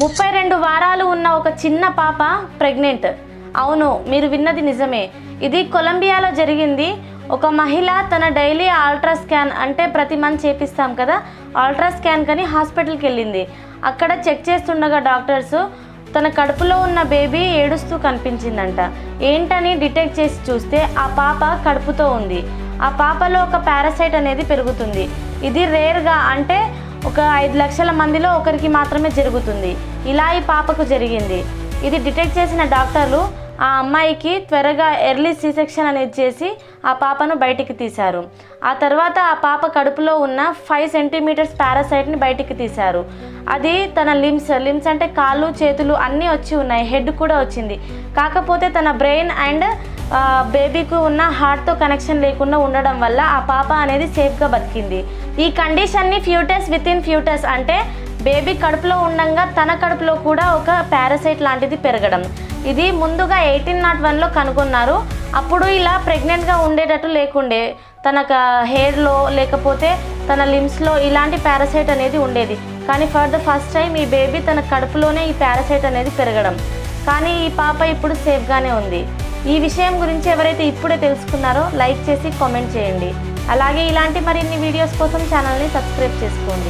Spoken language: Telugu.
32 వారాలు ఉన్న ఒక చిన్న పాప ప్రెగ్నెంట్. అవును, మీరు విన్నది నిజమే. ఇది కొలంబియాలో జరిగింది. ఒక మహిళ తన డైలీ అల్ట్రా స్కాన్, అంటే ప్రతి మంత్ చేపిస్తాం కదా, అల్ట్రా స్కాన్ కని హాస్పిటల్కి వెళ్ళింది. అక్కడ చెక్ చేస్తుండగా డాక్టర్స్ తన కడుపులో ఉన్న బేబీ ఏడుస్తూ కనిపించిందంట. ఏంటని డిటెక్ట్ చేసి చూస్తే ఆ పాప కడుపుతో ఉంది. ఆ పాపలో ఒక పారాసైట్ అనేది పెరుగుతుంది. ఇది రేర్గా, అంటే ఒక 5 లక్షల మందిలో ఒకరికి మాత్రమే జరుగుతుంది. ఇలా ఈ పాపకు జరిగింది. ఇది డిటెక్ట్ చేసిన డాక్టర్లు ఆ అమ్మాయికి త్వరగా ఎర్లీ సి సెక్షన్ అనేది చేసి ఆ పాపను బయటికి తీశారు. ఆ తర్వాత ఆ పాప కడుపులో ఉన్న 5 సెంటీమీటర్స్ పారాసైట్ని బయటికి తీశారు. అది తన లిమ్స్ అంటే కాళ్ళు చేతులు అన్నీ వచ్చి ఉన్నాయి, హెడ్ కూడా వచ్చింది. కాకపోతే తన బ్రెయిన్ అండ్ బేబీకి ఉన్న హార్ట్తో కనెక్షన్ లేకుండా ఉండడం వల్ల ఆ పాప అనేది సేఫ్గా బతికింది. ఈ కండిషన్ని ఫ్యూటస్ విత్ ఇన్ ఫ్యూటస్, అంటే బేబీ కడుపులో ఉండగా తన కడుపులో కూడా ఒక పారాసైట్ లాంటిది పెరగడం. ఇది ముందుగా 1801లో కనుగొన్నారు. అప్పుడు ఇలా ప్రెగ్నెంట్గా ఉండేటట్టు లేకుండే, తన హెయిర్లో లేకపోతే తన లిమ్స్లో ఇలాంటి పారాసైట్ అనేది ఉండేది. కానీ ఫర్ ద ఫస్ట్ టైం ఈ బేబీ తన కడుపులోనే ఈ పారాసైట్ అనేది పెరగడం. కానీ ఈ పాప ఇప్పుడు సేఫ్గానే ఉంది. ఈ విషయం గురించి ఎవరైతే ఇప్పుడే తెలుసుకున్నారో లైక్ చేసి కామెంట్ చేయండి. అలాగే ఇలాంటి మరిన్ని వీడియోస్ కోసం ఛానల్ని సబ్స్క్రైబ్ చేసుకోండి.